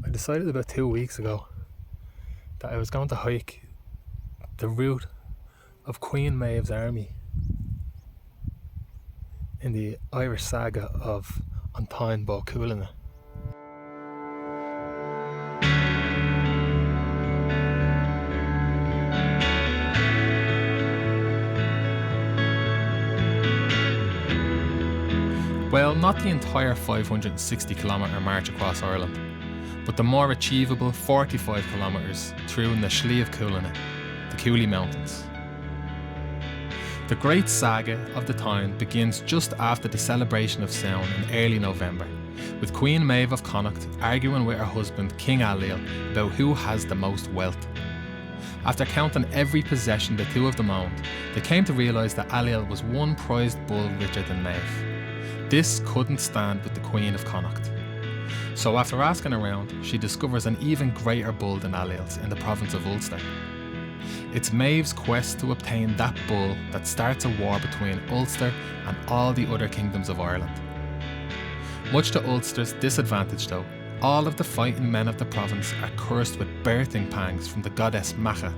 I decided about 2 weeks ago that I was going to hike the route of Queen Medb's army in the Irish Saga of Táin Cuailnge. Well, not the entire 560km march across Ireland, but the more achievable 45 kilometres through in the Sliabh of Cuailnge, the Cooley Mountains. The great saga of the Táin begins just after the celebration of Samhain in early November, with Queen Medb of Connacht arguing with her husband King Ailill about who has the most wealth. After counting every possession the two of them owned, they came to realise that Ailill was one prized bull richer than Medb. This couldn't stand with the Queen of Connacht. So after asking around, she discovers an even greater bull than Ailill's in the province of Ulster. It's Medb's quest to obtain that bull that starts a war between Ulster and all the other kingdoms of Ireland. Much to Ulster's disadvantage though, all of the fighting men of the province are cursed with birthing pangs from the goddess Macha,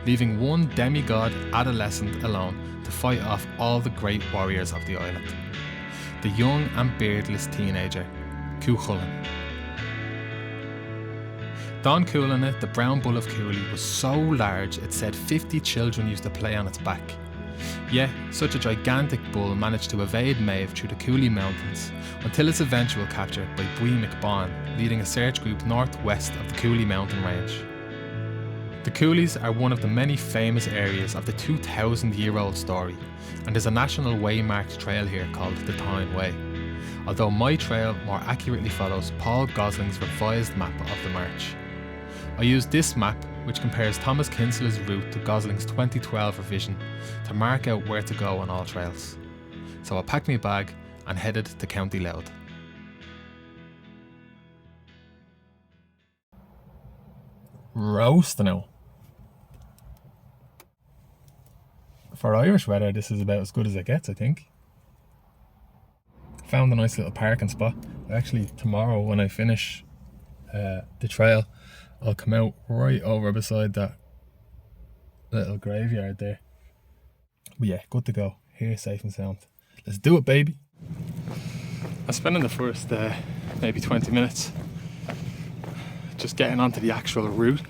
leaving one demigod adolescent alone to fight off all the great warriors of the island. The young and beardless teenager, Cuailnge. Don Cuailnge, the brown bull of Cooley, was so large it said 50 children used to play on its back. Yet, such a gigantic bull managed to evade Medb through the Cooley Mountains until its eventual capture by Queen Medb, leading a search group northwest of the Cooley mountain range. The Cooleys are one of the many famous areas of the 2,000-year-old story, and there's a national waymarked trail here called the Táin Way, although my trail more accurately follows Paul Gosling's revised map of the march. I used this map, which compares Thomas Kinsel's route to Gosling's 2012 revision, to mark out where to go on all trails. So I packed my bag and headed to County Louth. Roast now. For Irish weather, this is about as good as it gets, I think. Found a nice little parking spot. Actually, tomorrow when I finish the trail, I'll come out right over beside that little graveyard there. But yeah, good to go. Here, safe and sound. Let's do it, baby. I'm spending the first maybe 20 minutes just getting onto the actual route.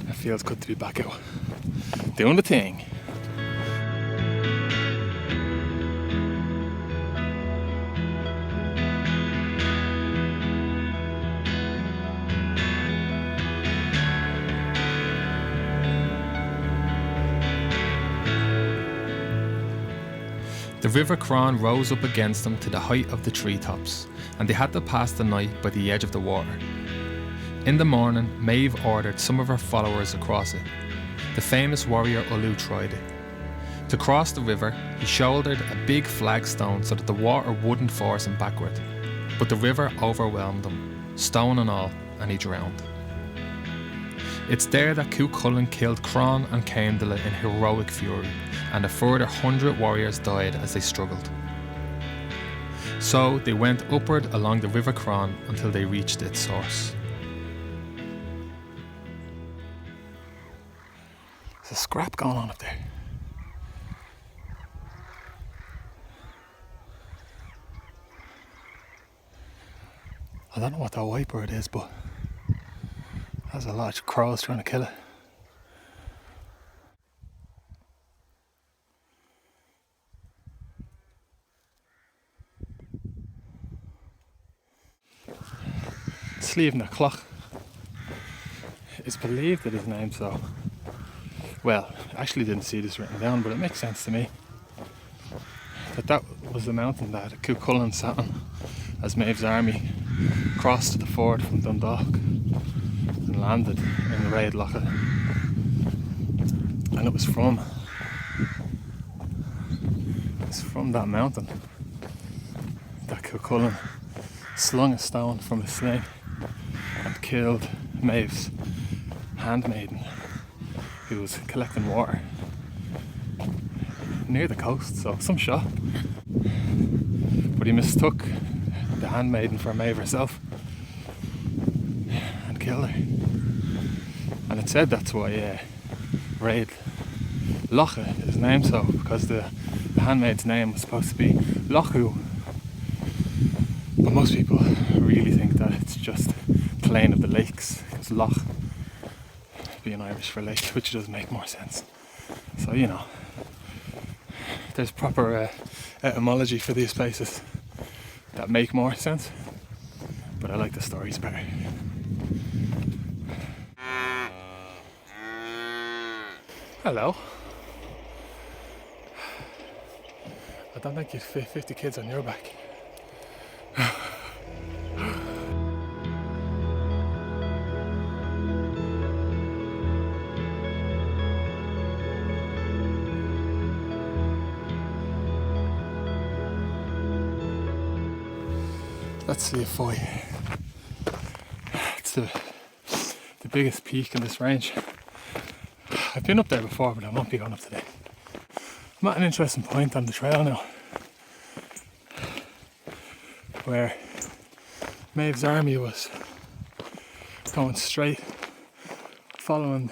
It feels good to be back out doing the thing. The River Cron rose up against them to the height of the treetops, and they had to pass the night by the edge of the water. In the morning, Medb ordered some of her followers across it. The famous warrior Ulu tried it. To cross the river, he shouldered a big flagstone so that the water wouldn't force him backward, but the river overwhelmed him, stone and all, and he drowned. It's there that Cuailnge killed Cron and Caindela in heroic fury, and a further 100 warriors died as they struggled. So they went upward along the River Cron until they reached its source. There's a scrap going on up there. I don't know what that white bird is, but there's a lot of crows trying to kill it. Sliabh na Cloch is believed that it's named so. Well, I actually didn't see this written down, but it makes sense to me. That was the mountain that Cuailnge sat on as Medb's army crossed the ford from Dundalk and landed in the Raid Locha. And it was from that mountain that Cuailnge slung a stone from his sling and killed Medb's handmaiden, who was collecting water near the coast, so some shot. But he mistook the handmaiden for Maeve herself and killed her. And it said that's why Raid Locha is named so, because the handmaid's name was supposed to be Lochu. But most people really think that it's just Plain of the Lakes, because Loch being Irish for lake, which does make more sense. So, you know, there's proper etymology for these places that make more sense, but I like the stories better. Hello. I don't think you'd fit 50 kids on your back. Let's see if it's the biggest peak in this range. I've been up there before, but I won't be going up today. I'm at an interesting point on the trail now, where Maeve's army was going straight, following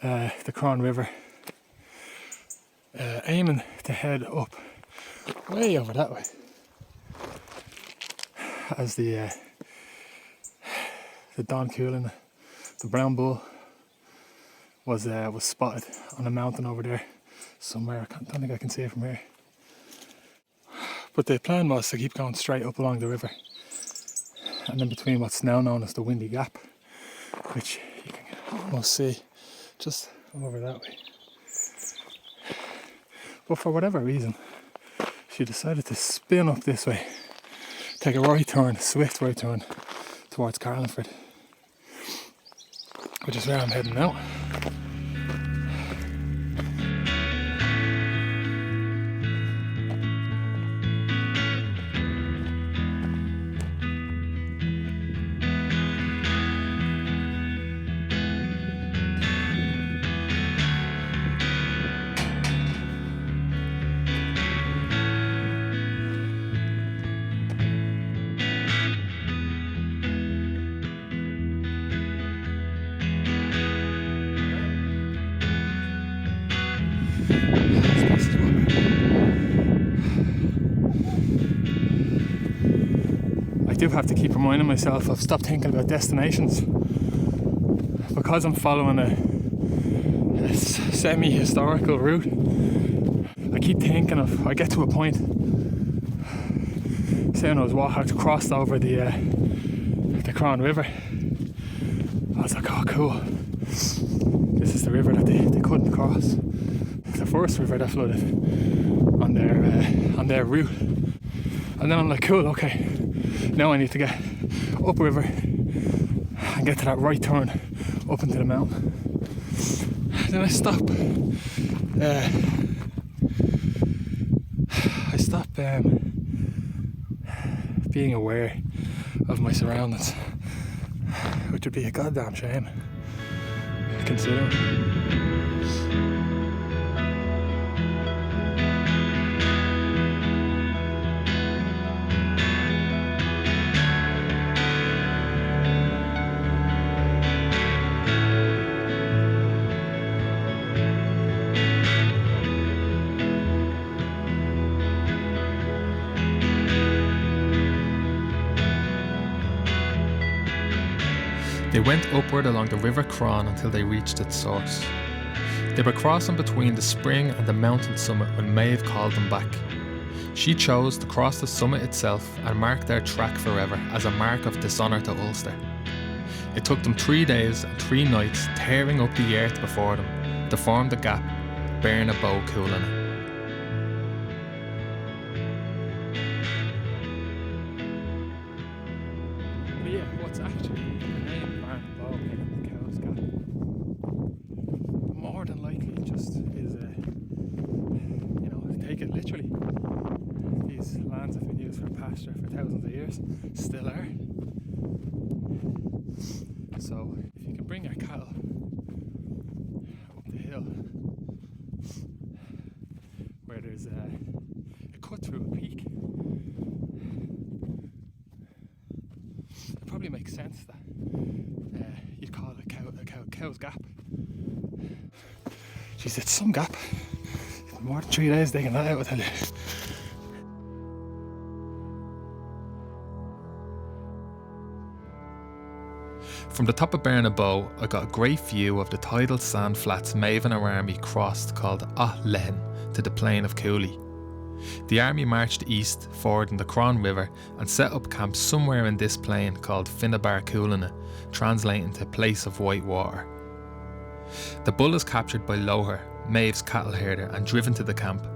the Cron River, aiming to head up way over that way, as the Don Cuailnge, the brown bull, was spotted on a mountain over there somewhere. I don't think I can see it from here. But the plan was to keep going straight up along the river, and in between what's now known as the Windy Gap, which you can almost see just over that way. But for whatever reason, she decided to spin up this way, take a right turn, a swift right turn towards Carlingford, which is where I'm heading now. I do have to keep reminding myself of stop thinking about destinations, because I'm following a semi-historical route. I keep thinking of, I get to a point, say when I was crossed over the Cron River, I was like, oh cool, this is the river that they couldn't cross, the first river that flooded on their route. And then I'm like, cool, okay, now I need to get upriver and get to that right turn up into the mountain. Then I stop being aware of my surroundings, which would be a goddamn shame, considering. They went upward along the River Cron until they reached its source. They were crossing between the spring and the mountain summit when Maeve called them back. She chose to cross the summit itself and mark their track forever as a mark of dishonour to Ulster. It took them 3 days and 3 nights tearing up the earth before them to form the gap, bearing a bow Cuailnge. What's actually the name Barnabow in the Cow's Gap? More than likely just is take it literally. These lands have been used for pasture for thousands of years, still are. So if you can bring your cattle up the hill where there's a cut through a peak, probably makes sense that you'd call it a cow's gap. Jeez, it's some gap. More than 3 days digging that out, I tell you. From the top of Bernabo, I got a great view of the tidal sand flats Maeve and her army crossed called Lehen to the plain of Cooley. The army marched east, fording the Cron River, and set up camp somewhere in this plain called Finnabar Cuailnge, translating to place of white water. The bull is captured by Loher, Maeve's cattle herder, and driven to the camp,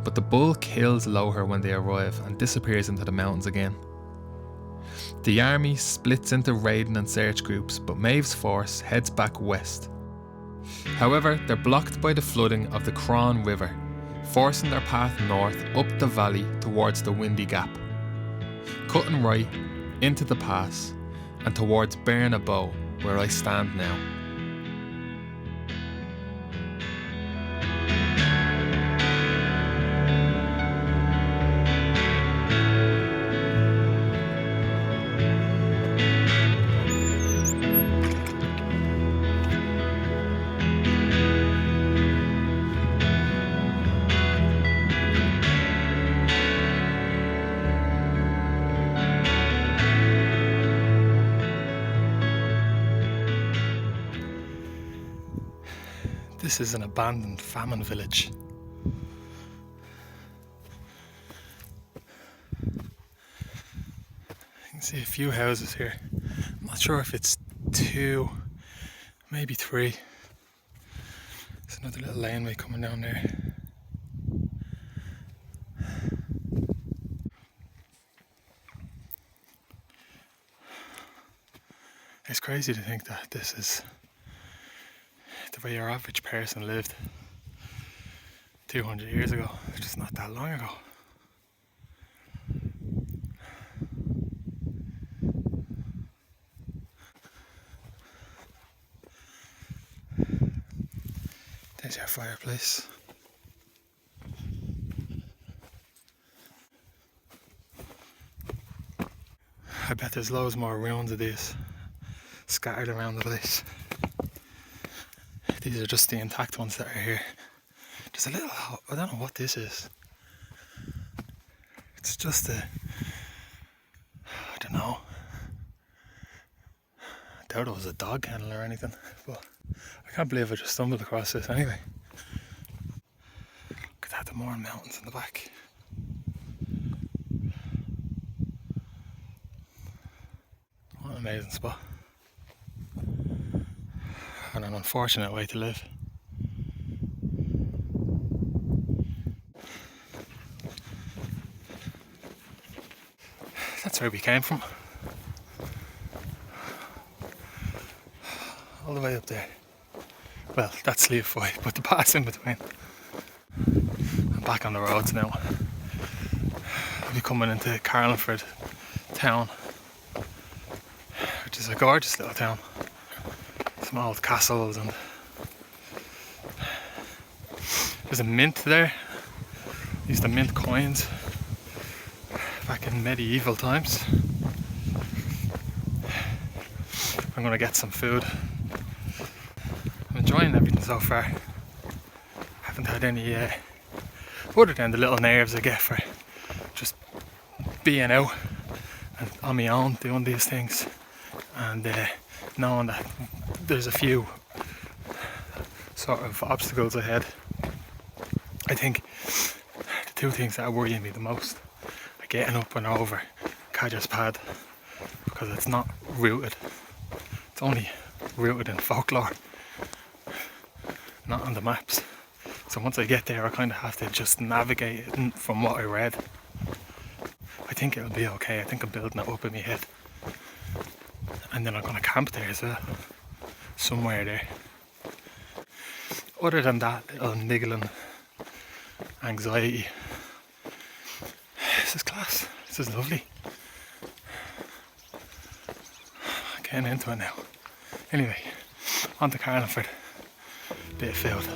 but the bull kills Loher when they arrive and disappears into the mountains again. The army splits into raiding and search groups, but Maeve's force heads back west. However, they're blocked by the flooding of the Cron River, forcing their path north up the valley towards the Windy Gap, cutting right into the pass and towards Bernabo, where I stand now. This is an abandoned famine village. You can see a few houses here. I'm not sure if it's 2, maybe 3. There's another little laneway coming down there. It's crazy to think that this is the way your average person lived 200 years ago, just not that long ago. There's your fireplace. I bet there's loads more ruins of these scattered around the place. These are just the intact ones that are here. There's a little, I don't know what this is. It's just I don't know. I doubt it was a dog kennel or anything, but I can't believe I just stumbled across this anyway. Look at that, the Mourne Mountains in the back. What an amazing spot. And an unfortunate way to live. That's where we came from. All the way up there. Well, that's Slieve Foy, but the pass in between. I'm back on the roads now. I'll be coming into Carlingford town, which is a gorgeous little town. Some old castles, and there's a mint there. Used to mint coins back in medieval times. I'm gonna get some food. I'm enjoying everything so far. Haven't had any other than the little nerves I get for just being out and on my own doing these things, and knowing that there's a few sort of obstacles ahead. I think the two things that are worrying me the most are getting up and over Cadger's Pad, because it's not rooted. It's only rooted in folklore, not on the maps. So once I get there, I kind of have to just navigate it from what I read. I think it'll be okay. I think I'm building it up in my head. And then I'm going to camp there as well. Somewhere there. Other than that little niggling anxiety, this is class. This is lovely. Getting into it now. Anyway, on to Carlingford. Bit of food.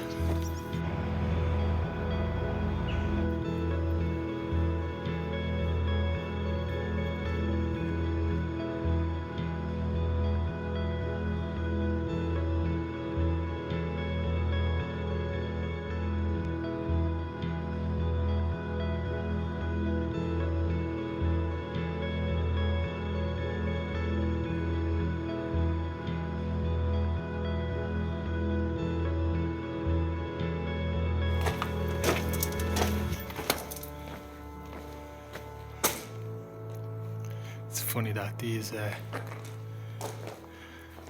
It's funny that these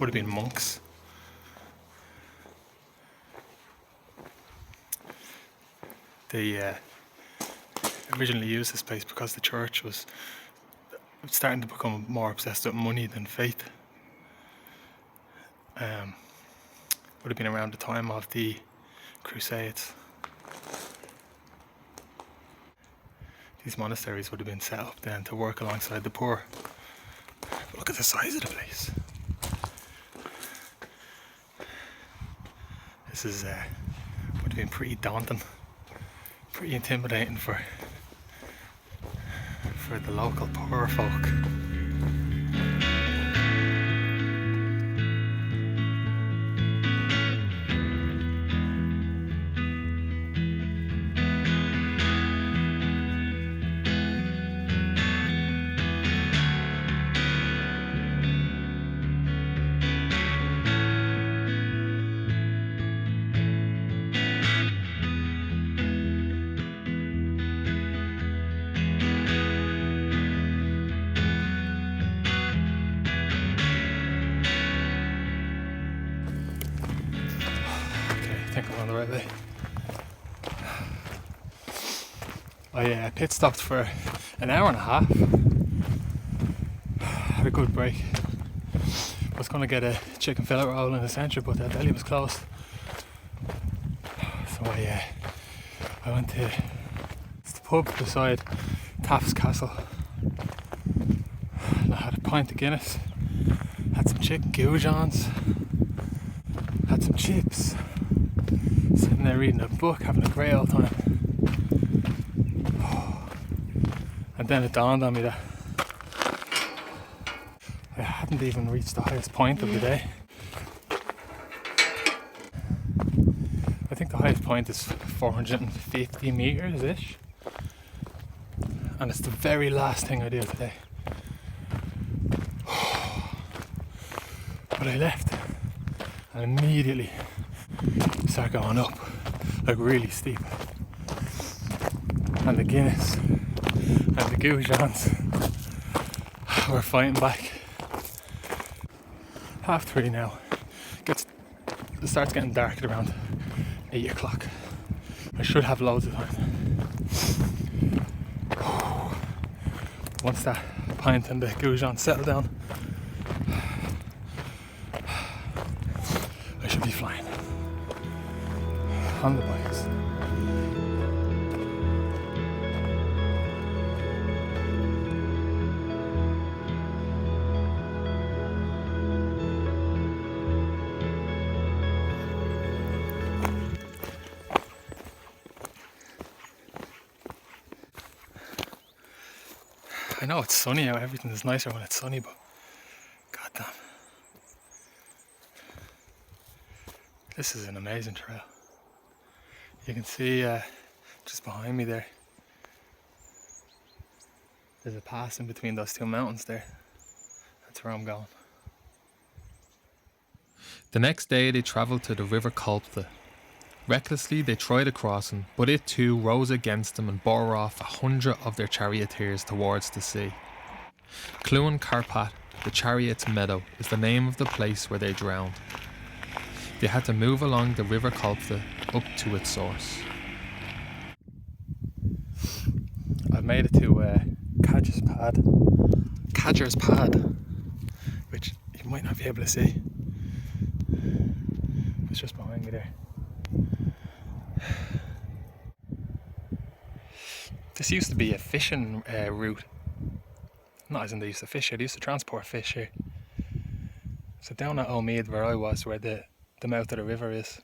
would have been monks. They originally used this place because the church was starting to become more obsessed with money than faith. Would have been around the time of the Crusades. These monasteries would have been set up then to work alongside the poor. But look at the size of the place. This is would have been pretty daunting, pretty intimidating for the local poor folk. I think I'm on the right way. I pit stopped for an hour and a half. Had a good break. I was going to get a chicken fillet roll in the centre, but the deli was closed. So I went to the pub beside Taft's Castle. And I had a pint of Guinness, had some chicken goujons, had some chips. Sitting there reading a book, having a great old time. And then it dawned on me that I hadn't even reached the highest point of the day. I think the highest point is 450 meters-ish. And it's the very last thing I do today. But I left and immediately start going up, like really steep. And the Guinness and the goujons were fighting back. 3:30 now. It starts getting dark at around 8 o'clock. I should have loads of time. Once that pint and the goujons settle down, I should be flying on the bikes. I know it's sunny out, everything is nicer when it's sunny, but goddamn. This is an amazing trail. You can see just behind me there, there's a pass in between those two mountains there. That's where I'm going. The next day they travelled to the river Cuailnge. Recklessly they tried a crossing, but it too rose against them and bore off 100 of their charioteers towards the sea. Cuailnge, the chariot's meadow, is the name of the place where they drowned. They had to move along the river Cuailnge up to its source. I've made it to Cadger's Pad, which you might not be able to see. It's just behind me there. This used to be a fishing route. Not as in they used to fish here, they used to transport fish here. So down at Queen Medb where I was, where the mouth of the river is,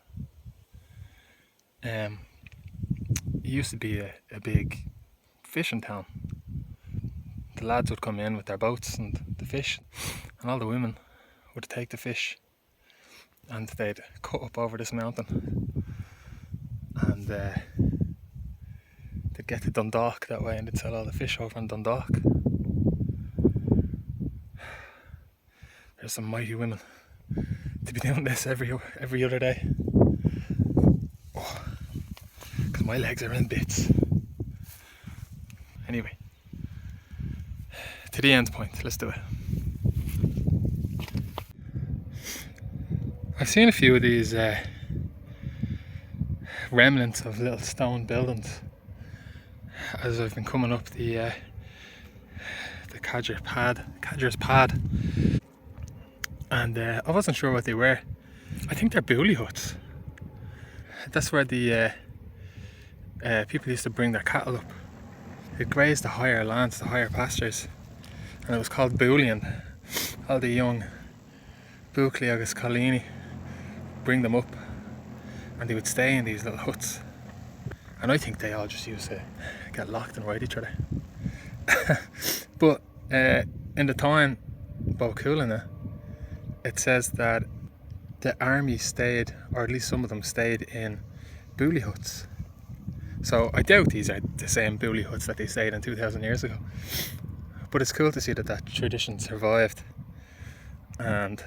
it used to be a big fishing town. The lads would come in with their boats and the fish, and all the women would take the fish and they'd cut up over this mountain and they'd get to Dundalk that way and they'd sell all the fish over in Dundalk. There's some mighty women to be doing this every other day. Because my legs are in bits. Anyway, to the end point. Let's do it. I've seen a few of these remnants of little stone buildings as I've been coming up the Cadger's Pad, and I wasn't sure what they were. I think they're boolie huts. That's where the people used to bring their cattle up. They grazed the higher lands, the higher pastures, and it was called bullion. All the young buckley agus Cuailnge bring them up, and they would stay in these little huts. And I think they all just used to get locked and ride each other. But in the Táin about Cuailnge, it says that the army stayed, or at least some of them stayed, in bully huts. So I doubt these are the same bully huts that they stayed in 2,000 years ago. But it's cool to see that that tradition survived. And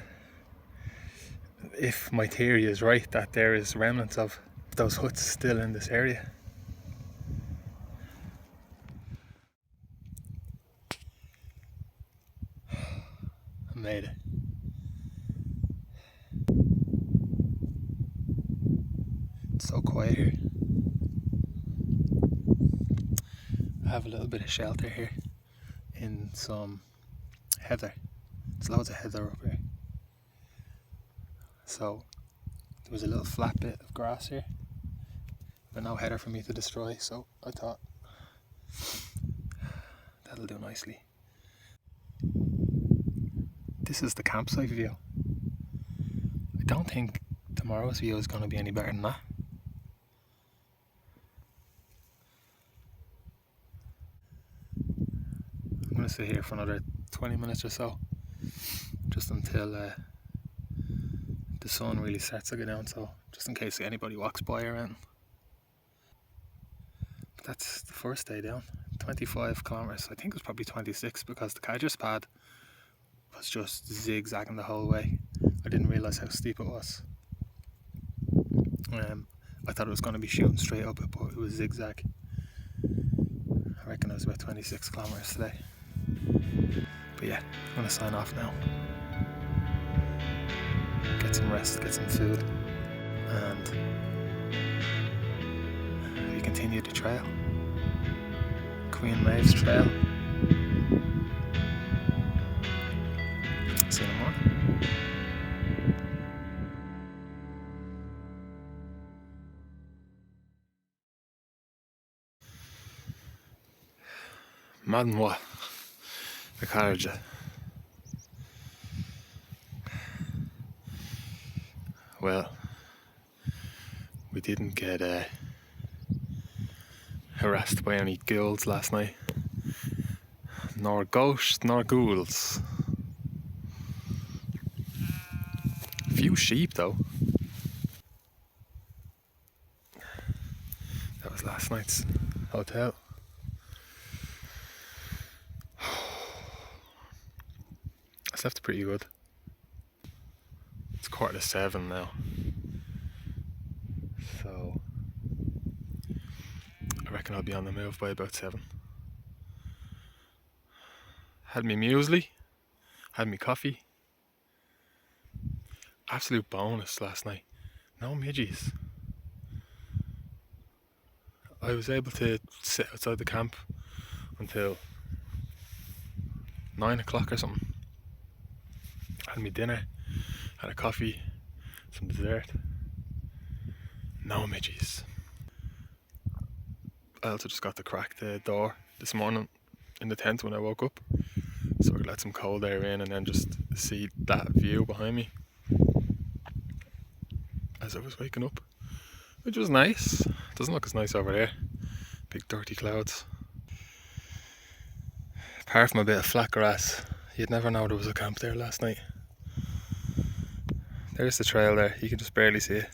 if my theory is right, that there is remnants of those huts still in this area. I made it. It's so quiet here. I have a little bit of shelter here in some heather. There's loads of heather up here. So there was a little flat bit of grass here, but no heather for me to destroy, so I thought that'll do nicely. This is the campsite view. I don't think tomorrow's view is going to be any better than that. I'm going to sit here for another 20 minutes or so, just until the sun really starts to go down, so just in case anybody walks by around. But that's the first day down. 25 kilometers. I think it was probably 26 because the Cadger's Pad was just zigzagging the whole way. I didn't realise how steep it was. I thought it was going to be shooting straight up it, but it was zigzag. I reckon it was about 26 kilometers today. But yeah, I'm going to sign off now. Get some rest, get some food, and we continue the trail. Queen Medb's trail. See you in the morning. Madden what? The carriage. Well, we didn't get harassed by any ghouls last night. Nor ghosts, nor ghouls. A few sheep though. That was last night's hotel. I slept pretty good. It's 7:15 now. So I reckon I'll be on the move by about 7. Had me muesli, had me coffee. Absolute bonus last night. No midges. I was able to sit outside the camp until 9 o'clock or something. Had me dinner, had a coffee, some dessert. No midges. I also just got to crack the door this morning in the tent when I woke up, so I could let some cold air in and then just see that view behind me as I was waking up, which was nice. Doesn't look as nice over there. Big dirty clouds. Apart from a bit of flat grass, you'd never know there was a camp there last night. There's the trail there, you can just barely see it.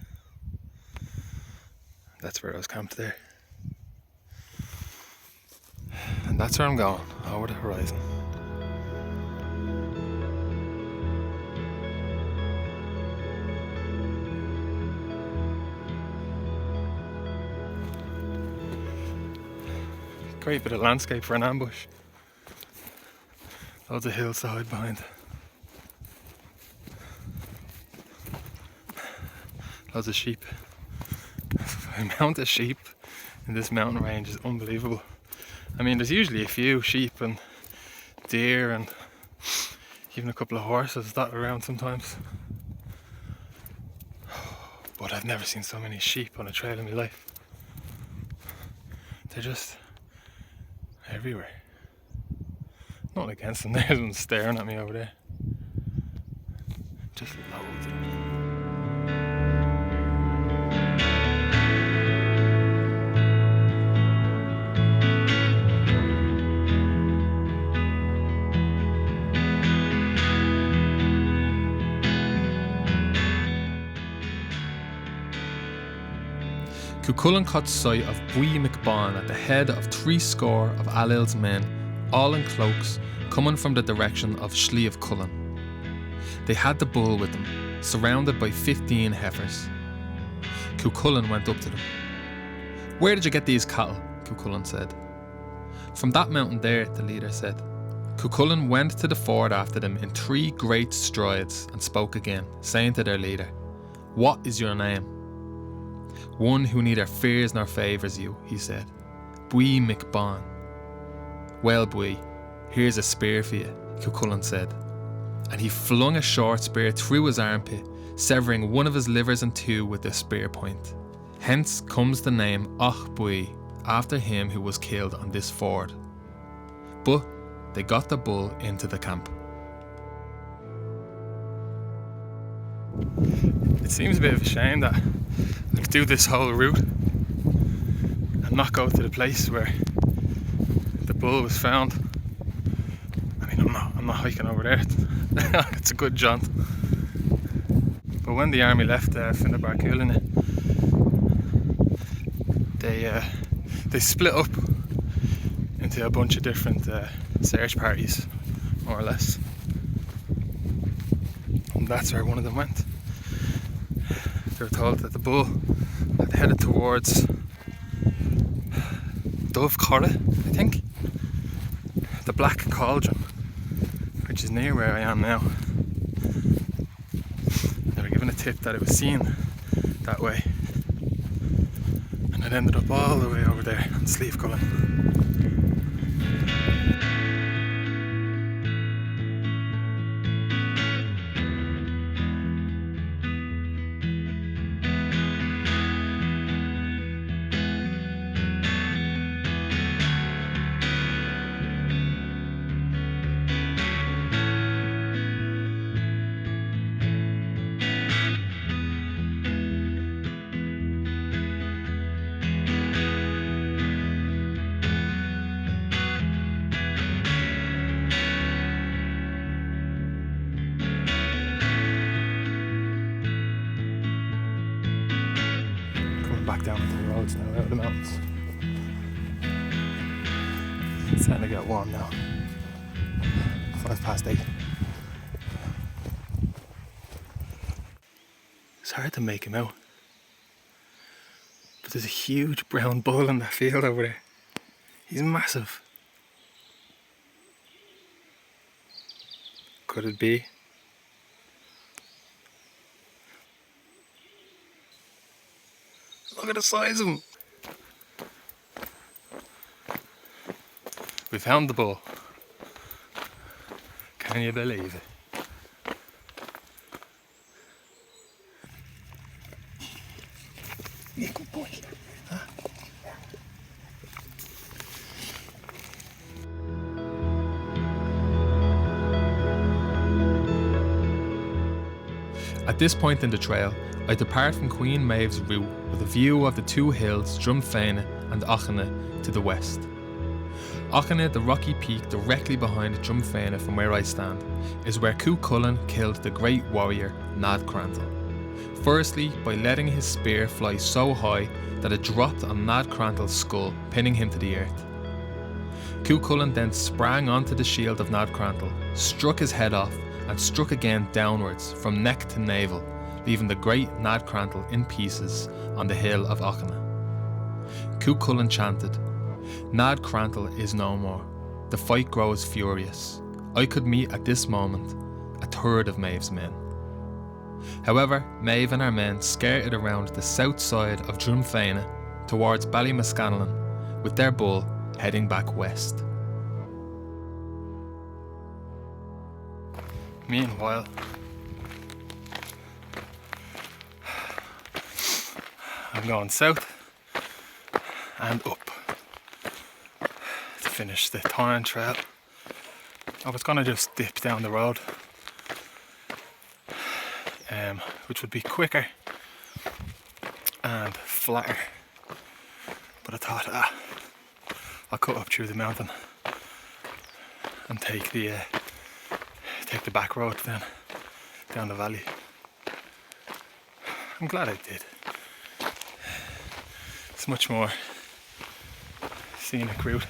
That's where I was camped there. And that's where I'm going, over the horizon. Great bit of landscape for an ambush. Loads of hills to hide behind. Loads of sheep. The amount of sheep in this mountain range is unbelievable. I mean, there's usually a few sheep and deer and even a couple of horses that around sometimes. But I've never seen so many sheep on a trail in my life. They're just everywhere. Not against them, there's one staring at me over there. Just loads of them. Cuchulainn caught sight of Buí McBan at the head of 70 of Ailill's men, all in cloaks, coming from the direction of Sliabh Cullen. They had the bull with them, surrounded by 15 heifers. Cuchulainn went up to them. "Where did you get these cattle?" Cuchulainn said. "From that mountain there," the leader said. Cuchulainn went to the ford after them in 3 great strides and spoke again, saying to their leader, "What is your name?" "One who neither fears nor favours you," he said. "Buí McBan." "Well, Buí, here's a spear for you," Cuchulainn said. And he flung a short spear through his armpit, severing one of his livers in 2 with the spear point. Hence comes the name Och Buí, after him who was killed on this ford. But they got the bull into the camp. It seems a bit of a shame that I could do this whole route and not go to the place where the bull was found. I mean, I'm not hiking over there. It's a good jaunt. But when the army left Fianna Cuailnge, they split up into a bunch of different search parties, more or less. And that's where one of them went. They were told that the bull had headed towards Dove Corra, I think. The Black Cauldron, which is near where I am now. They were given a tip that it was seen that way. And it ended up all the way over there on Sliabh Cullen. Back down into the roads now, out of the mountains. It's starting to get warm now. 8:05. It's hard to make him out. But there's a huge brown bull in that field over there. He's massive. Could it be? Look at the size of him. We found the bull. Can you believe it? Yeah, good boy. Huh? At this point in the trail, I depart from Queen Medb's route with a view of the 2 hills, Drumfeine and Auchinne, to the west. Auchinne, the rocky peak directly behind Drumfeine from where I stand, is where Cuchulainn killed the great warrior Nad Crantal. Firstly, by letting his spear fly so high that it dropped on Nad Crantal's skull, pinning him to the earth. Cuchulainn then sprang onto the shield of Nad Crantal, struck his head off, and struck again downwards from neck to navel, leaving the great Nad Crantal in pieces on the hill of Auchinne. Cuchulainn chanted, "Nad Crantal is no more. The fight grows furious. I could meet at this moment a third of Maev's men. However, Maeve and her men skirted around the south side of Drumfeine towards Ballymascanlon, with their bull heading back west. Meanwhile, I'm going south and up to finish the Táin trail. I was gonna just dip down the road, which would be quicker and flatter, but I thought I'll cut up through the mountain and take the back road then down the valley. I'm glad I did. It's much more scenic route.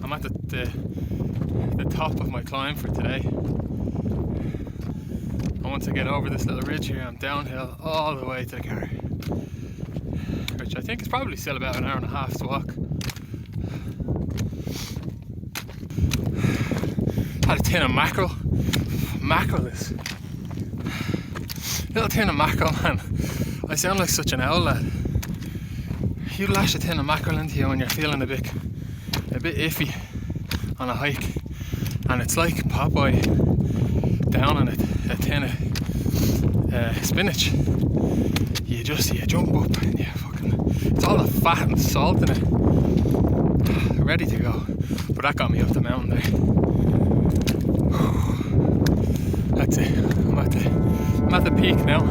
I'm at the top of my climb for today. And once I get over this little ridge here, I'm downhill all the way to the car, which I think is probably still about an hour and a half's walk. Had a tin of mackerel. Mackerel is little tin of mackerel, man. I sound like such an owl lad. You lash a tin of mackerel into you when you're feeling a bit iffy on a hike, and it's like Popeye down on a tin of spinach. You jump up and it's all the fat and salt in it, ready to go. But that got me up the mountain there. That's it. I'm at the peak now.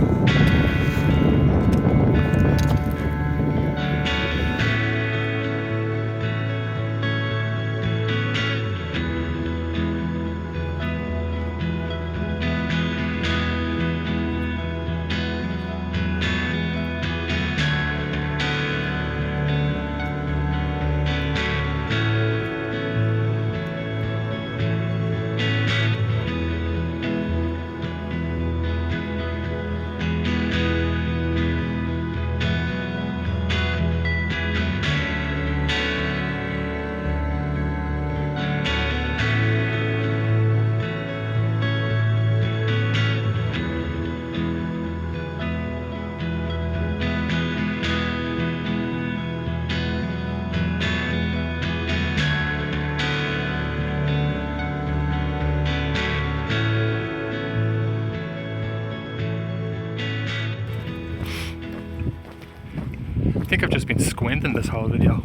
I think I've just been squinting this whole video.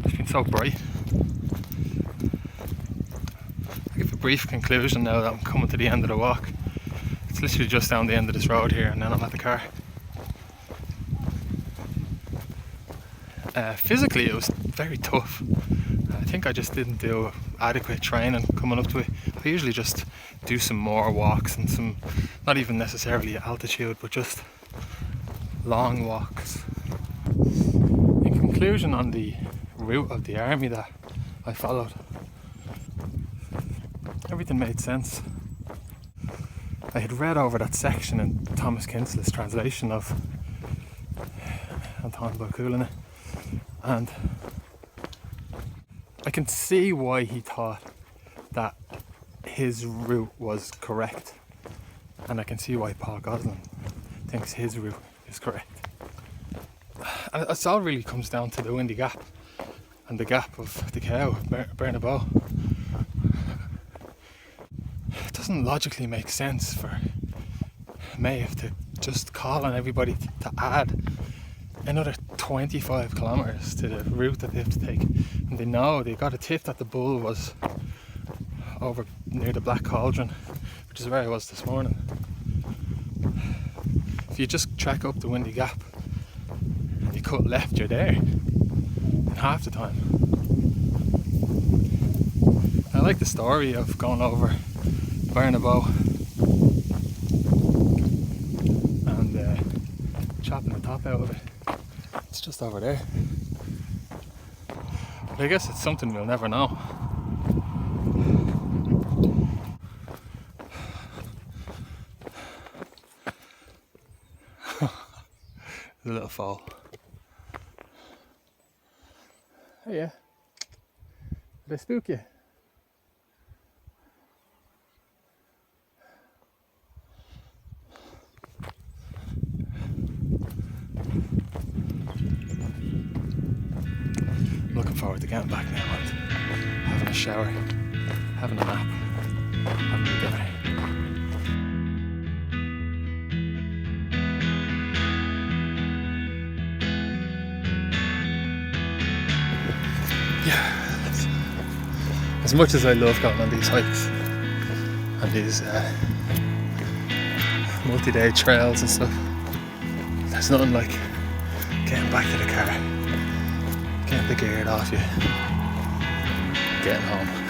It's been so bright. I'll give a brief conclusion now that I'm coming to the end of the walk. It's literally just down the end of this road here and then I'm at the car. Physically it was very tough. I think I just didn't do adequate training coming up to it. I usually just do some more walks and some, not even necessarily altitude, but just long walks. In conclusion on the route of the army that I followed, everything made sense. I had read over that section in Thomas Kinsley's translation of Táin by Cuailnge, and I can see why he thought that his route was correct, and I can see why Paul Gosling thinks his route is correct. And it all really comes down to the Windy Gap and the gap of the cow, Bernabó. It doesn't logically make sense for Maeve to just call on everybody to add another 25 kilometres to the route that they have to take. And they know they got a tip that the bull was over near the Black Cauldron, which is where I was this morning. If you just track up the Windy Gap and you cut left, you're there in half the time. I like the story of going over Bernabó and chopping the top out of it. It's just over there. But I guess it's something we'll never know. A little fall. Oh yeah. Did I spook you? Looking forward to getting back now and having a shower, having a nap, having a dinner. Yeah, as much as I love going on these hikes and these multi-day trails and stuff, there's nothing like getting back to the car, getting the gear off you, getting home.